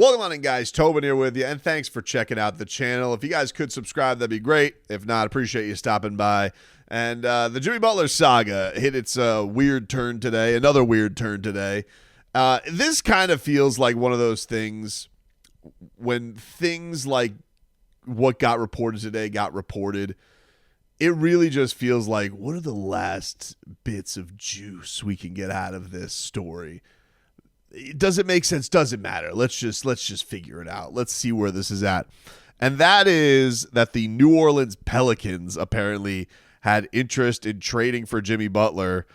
Welcome on in, guys. Tobin here with you, and thanks for checking out the channel. If you guys could subscribe, that'd be great. If not, appreciate you stopping by. And the Jimmy Butler saga hit its weird turn today, another weird turn today. This kind of feels like one of those things when things like what got reported today got reported. It really just feels like, what are the last bits of juice we can get out of this story? Does it make sense? Doesn't matter. Let's just figure it out. Let's see where this is at. And that is that the New Orleans Pelicans apparently had interest in trading for Jimmy Butler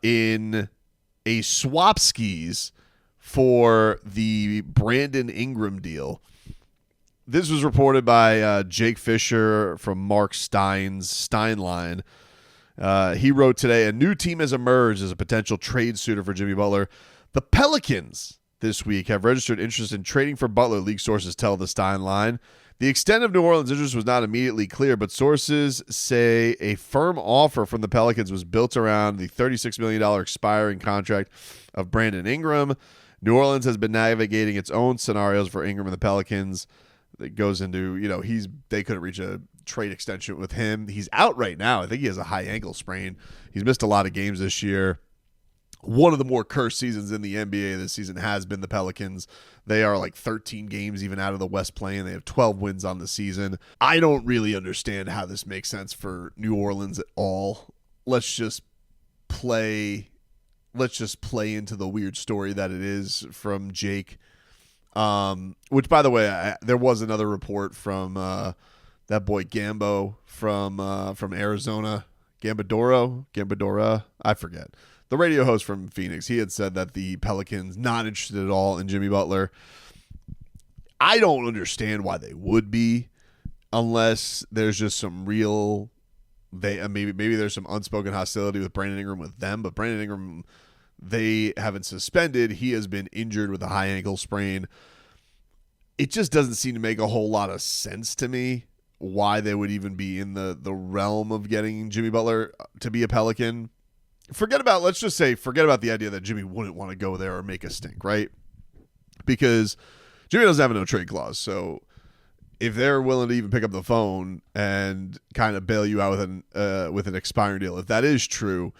in a swap skis for the Brandon Ingram deal. This was reported by Jake Fisher from Mark Stein's Steinline. He wrote today, a new team has emerged as a potential trade suitor for Jimmy Butler. The Pelicans this week have registered interest in trading for Butler, league sources tell the Steinline. The extent of New Orleans' interest was not immediately clear, but sources say a firm offer from the Pelicans was built around the $36 million expiring contract of Brandon Ingram. New Orleans has been navigating its own scenarios for Ingram and the Pelicans. That goes into, they couldn't reach a trade extension with him. He's out right now. I think he has a high ankle sprain. He's missed a lot of games this year. One of the more cursed seasons in the NBA this season has been the Pelicans. They are like 13 games even out of the West playing. They have 12 wins on the season. I don't really understand how this makes sense for New Orleans at all. Let's just play into the weird story that it is from Jake. Which, by the way, there was another report from that boy Gambo from Arizona. Gambadora, I forget. The radio host from Phoenix, he had said that the Pelicans not interested at all in Jimmy Butler. I don't understand why they would be, unless there's just some real maybe there's some unspoken hostility with Brandon Ingram with them. But Brandon Ingram, they haven't suspended. He has been injured with a high ankle sprain. It just doesn't seem to make a whole lot of sense to me why they would even be in the realm of getting Jimmy Butler to be a Pelican. Forget about the idea that Jimmy wouldn't want to go there or make a stink, right? Because Jimmy doesn't have a no trade clause. So if they're willing to even pick up the phone and kind of bail you out with an expiring deal, if that is true,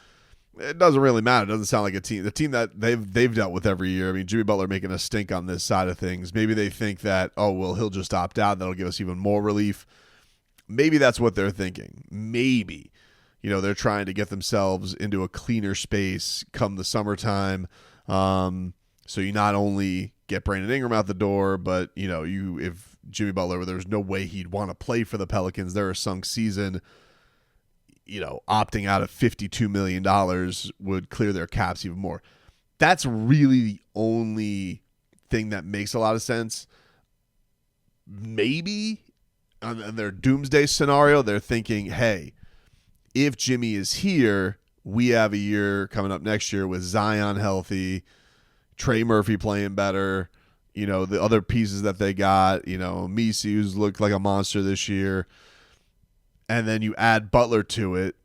it doesn't really matter. It doesn't sound like the team that they've dealt with every year. I mean, Jimmy Butler making a stink on this side of things. Maybe they think that, he'll just opt out. That'll give us even more relief. Maybe that's what they're thinking. Maybe. They're trying to get themselves into a cleaner space come the summertime. So you not only get Brandon Ingram out the door, but, if Jimmy Butler, there's no way he'd want to play for the Pelicans, they're a sunk season, opting out of $52 million would clear their caps even more. That's really the only thing that makes a lot of sense. Maybe in their doomsday scenario, they're thinking, hey, if Jimmy is here, we have a year coming up next year with Zion healthy, Trey Murphy playing better, the other pieces that they got, Misi, who's looked like a monster this year. And then you add Butler to it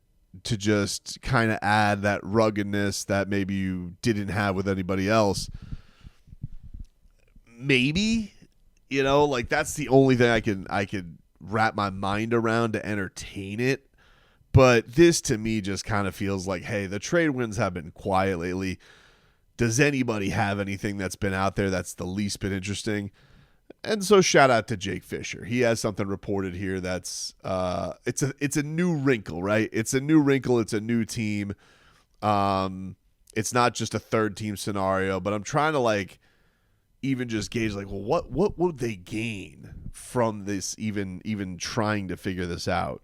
to just kind of add that ruggedness that maybe you didn't have with anybody else. Maybe, that's the only thing I could wrap my mind around to entertain it. But this to me just kind of feels like, hey, the trade winds have been quiet lately. Does anybody have anything that's been out there that's the least bit interesting? And so shout out to Jake Fisher. He has something reported here that's it's a new wrinkle, right? It's a new wrinkle. It's a new team. It's not just a third team scenario, but I'm trying to even just gauge what would they gain from this even trying to figure this out?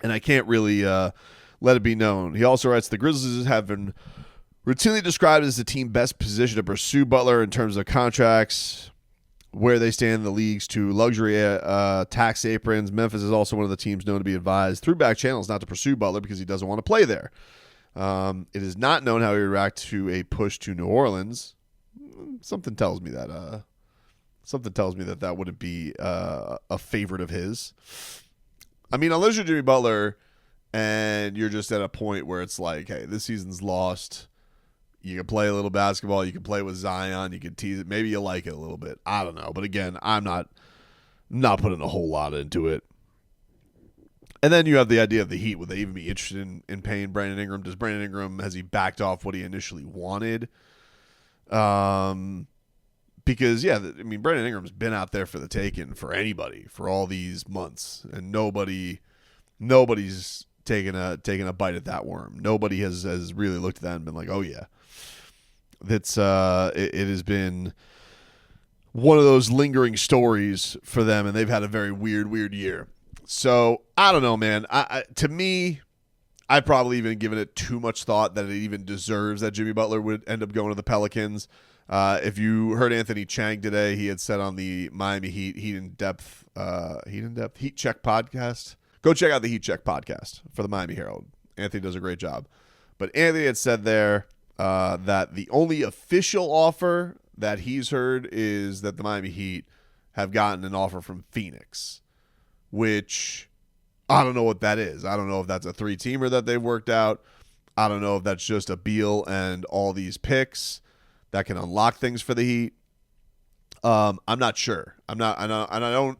And I can't really let it be known. He also writes, the Grizzlies have been routinely described as the team best positioned to pursue Butler in terms of contracts, where they stand in the leagues to luxury tax aprons. Memphis is also one of the teams known to be advised through back channels not to pursue Butler because he doesn't want to play there. It is not known how he would react to a push to New Orleans. Something tells me that that wouldn't be a favorite of his. I mean, unless you're Jimmy Butler and you're just at a point where it's like, hey, this season's lost. You can play a little basketball. You can play with Zion. You can tease it. Maybe you like it a little bit. I don't know. But again, I'm not putting a whole lot into it. And then you have the idea of the Heat. Would they even be interested in paying Brandon Ingram? Does Brandon Ingram, has he backed off what he initially wanted? Because, yeah, I mean, Brandon Ingram's been out there for the taking for anybody for all these months. And nobody's taken a bite at that worm. Nobody has really looked at that and been like, oh, yeah. That's it has been one of those lingering stories for them, and they've had a very weird year. So I don't know, man. To me, I've probably even given it too much thought that it even deserves that Jimmy Butler would end up going to the Pelicans. If you heard Anthony Chang today, he had said on the Miami Heat Heat Check podcast. Go check out the Heat Check podcast for the Miami Herald. Anthony does a great job. But Anthony had said there that the only official offer that he's heard is that the Miami Heat have gotten an offer from Phoenix, which I don't know what that is. I don't know if that's a 3-teamer that they've worked out. I don't know if that's just a Beal and all these picks that can unlock things for the Heat. I'm not sure. I don't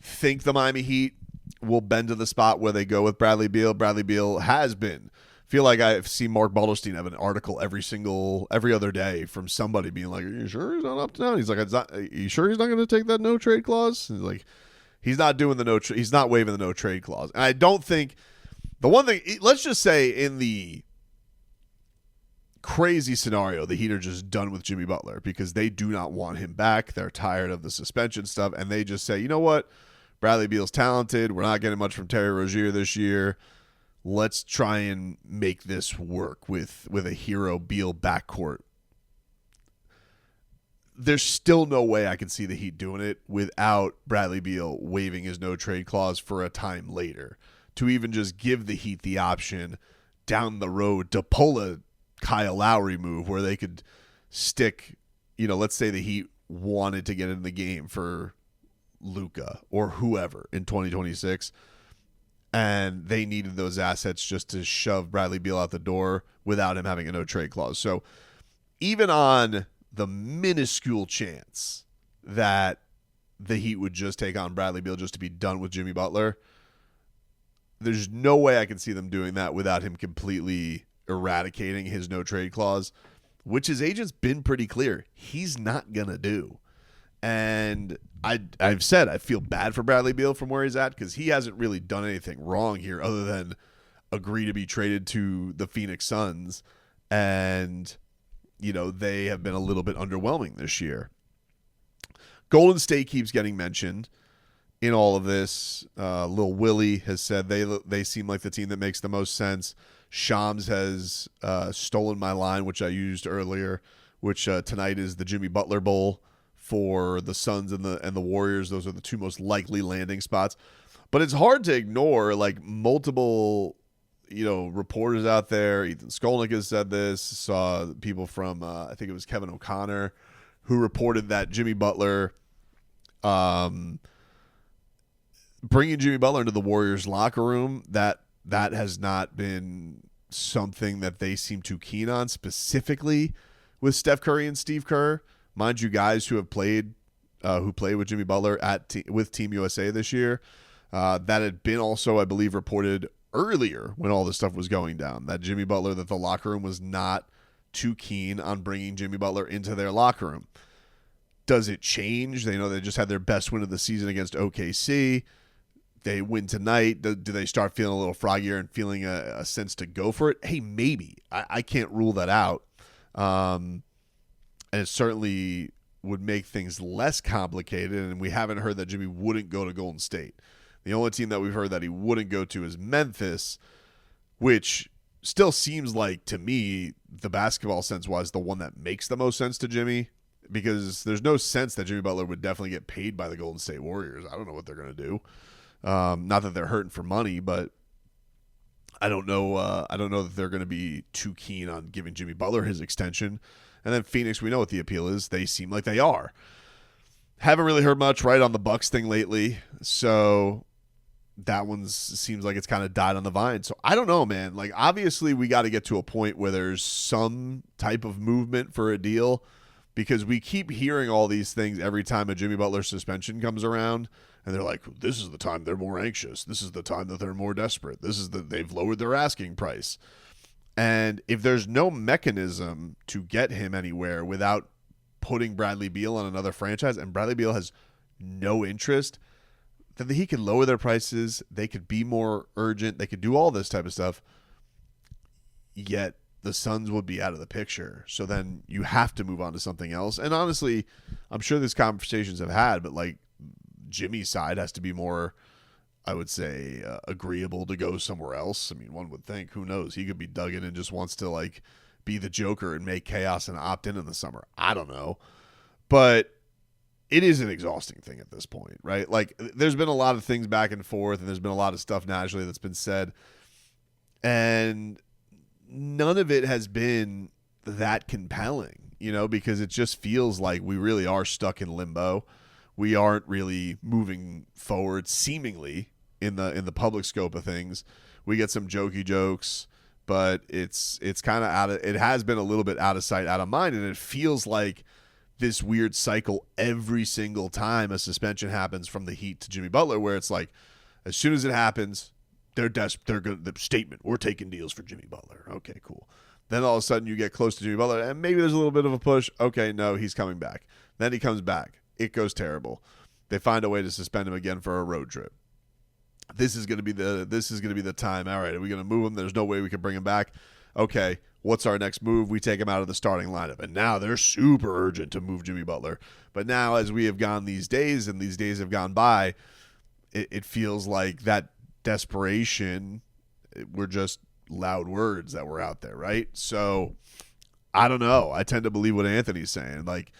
think the Miami Heat will bend to the spot where they go with Bradley Beal. Bradley Beal has been. Feel like I've seen Mark Balderstein have an article every other day from somebody being like, "Are you sure he's not up to now?" He's like, "Are you sure he's not going to take that no trade clause?" And he's like, he's not doing the he's not waiving the no trade clause. And I don't think the one thing. Let's just say in the crazy scenario, the Heat are just done with Jimmy Butler because they do not want him back. They're tired of the suspension stuff, and they just say, you know what? Bradley Beal's talented. We're not getting much from Terry Rozier this year. Let's try and make this work with a Hero Beal backcourt. There's still no way I can see the Heat doing it without Bradley Beal waiving his no trade clause for a time later, to even just give the Heat the option down the road to pull a Kyle Lowry move where they could stick, let's say the Heat wanted to get in the game for Luka or whoever in 2026, and they needed those assets just to shove Bradley Beal out the door without him having a no trade clause. So even on the minuscule chance that the Heat would just take on Bradley Beal just to be done with Jimmy Butler, there's no way I can see them doing that without him completely eradicating his no trade clause, which his agent's been pretty clear he's not going to do. And I've said I feel bad for Bradley Beal from where he's at because he hasn't really done anything wrong here other than agree to be traded to the Phoenix Suns. And, they have been a little bit underwhelming this year. Golden State keeps getting mentioned in all of this. Lil Willie has said they seem like the team that makes the most sense. Shams has stolen my line, which I used earlier, which tonight is the Jimmy Butler Bowl for the Suns and the Warriors. Those are the two most likely landing spots. But it's hard to ignore multiple reporters out there. Ethan Skolnick has said this. Saw people from I think it was Kevin O'Connor who reported that Jimmy Butler bringing Jimmy Butler into the Warriors locker room, that has not been something that they seem too keen on, specifically with Steph Curry and Steve Kerr. Mind you, guys who have played with Jimmy Butler with Team USA this year, that had been also, I believe, reported earlier when all this stuff was going down, that the locker room was not too keen on bringing Jimmy Butler into their locker room. Does it change? They know they just had their best win of the season against OKC. They win tonight. Do they start feeling a little froggier and feeling a sense to go for it? Hey, maybe. I can't rule that out. And it certainly would make things less complicated, and we haven't heard that Jimmy wouldn't go to Golden State. The only team that we've heard that he wouldn't go to is Memphis, which still seems like, to me, the basketball sense-wise, the one that makes the most sense to Jimmy, because there's no sense that Jimmy Butler would definitely get paid by the Golden State Warriors. I don't know what they're going to do. Not that they're hurting for money, but I don't know that they're going to be too keen on giving Jimmy Butler his extension. And then Phoenix, we know what the appeal is. They seem like they are. Haven't really heard much right on the Bucks thing lately, so that one seems like it's kind of died on the vine. So I don't know, man. Like, obviously we got to get to a point where there's some type of movement for a deal, because we keep hearing all these things every time a Jimmy Butler suspension comes around, and they're like, this is the time they're more anxious. This is the time that they're more desperate. They've lowered their asking price. And if there's no mechanism to get him anywhere without putting Bradley Beal on another franchise, and Bradley Beal has no interest, then he could lower their prices. They could be more urgent. They could do all this type of stuff. Yet the Suns would be out of the picture. So then you have to move on to something else. And honestly, I'm sure these conversations have had, but like Jimmy's side has to be more, I would say, agreeable to go somewhere else. I mean, one would think, who knows? He could be dug in and just wants to like be the Joker and make chaos and opt in the summer. I don't know. But it is an exhausting thing at this point, right? Like, there's been a lot of things back and forth, and there's been a lot of stuff naturally that's been said. And none of it has been that compelling, because it just feels like we really are stuck in limbo. We aren't really moving forward, seemingly, in the public scope of things. We get some jokey jokes, but it's kind of it has been a little bit out of sight, out of mind, and it feels like this weird cycle every single time a suspension happens from the Heat to Jimmy Butler, where it's like, as soon as it happens, they're good. The statement, we're taking deals for Jimmy Butler. Okay, cool. Then all of a sudden you get close to Jimmy Butler, and maybe there's a little bit of a push. Okay, no, he's coming back. Then he comes back. It goes terrible. They find a way to suspend him again for a road trip. This is going to be the time. All right, are we going to move him? There's no way we can bring him back. Okay, what's our next move? We take him out of the starting lineup. And now they're super urgent to move Jimmy Butler. But now, as we have gone these days, and these days have gone by, it feels like that desperation, were just loud words that were out there, right? So I don't know. I tend to believe what Anthony's saying. Like,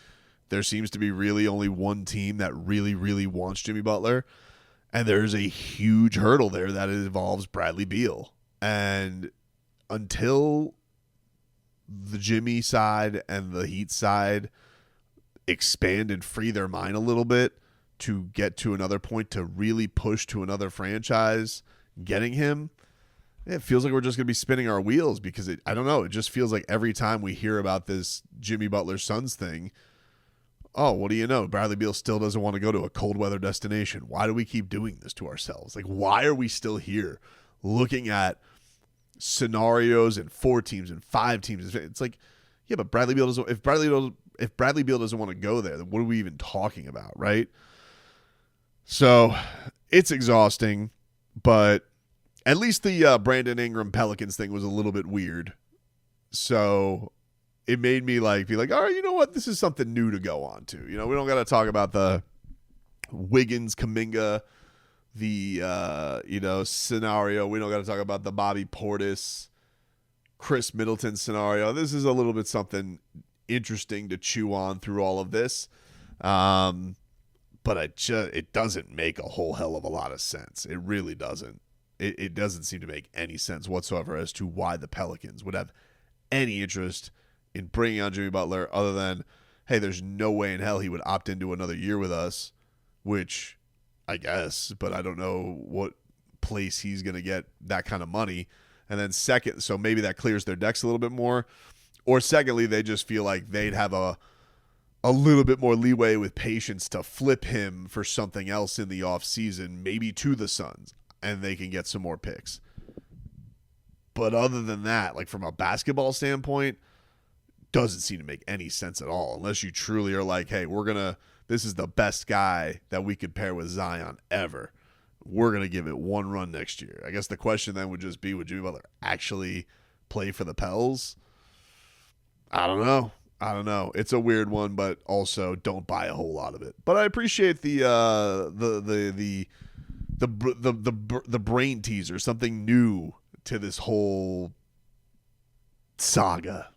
there seems to be really only one team that really, really wants Jimmy Butler. And there's a huge hurdle there that involves Bradley Beal. And until the Jimmy side and the Heat side expand and free their mind a little bit to get to another point to really push to another franchise getting him, it feels like we're just going to be spinning our wheels, because I don't know. It just feels like every time we hear about this Jimmy Butler Suns thing, oh, what do you know? Bradley Beal still doesn't want to go to a cold weather destination. Why do we keep doing this to ourselves? Like, why are we still here looking at scenarios and 4 teams and 5 teams? It's like, yeah, but Bradley Beal doesn't. If Bradley Beal doesn't want to go there, then what are we even talking about, right? So it's exhausting, but at least the Brandon Ingram Pelicans thing was a little bit weird. So it made me be like, all right, you know what? This is something new to go on to. We don't got to talk about the Wiggins, Kuminga, the scenario. We don't got to talk about the Bobby Portis, Chris Middleton scenario. This is a little bit something interesting to chew on through all of this. But it doesn't make a whole hell of a lot of sense. It really doesn't. It doesn't seem to make any sense whatsoever as to why the Pelicans would have any interest in bringing on Jimmy Butler, other than, hey, there's no way in hell he would opt into another year with us, which I guess, but I don't know what place he's going to get that kind of money. And then second, so maybe that clears their decks a little bit more. Or secondly, they just feel like they'd have a little bit more leeway with patience to flip him for something else in the offseason, maybe to the Suns, and they can get some more picks. But other than that, like from a basketball standpoint, doesn't seem to make any sense at all, unless you truly are like, hey, this is the best guy that we could pair with Zion ever. We're going to give it one run next year. I guess the question then would just be, would Jimmy Butler actually play for the Pels? I don't know. It's a weird one, but also don't buy a whole lot of it. But I appreciate the brain teaser, something new to this whole saga.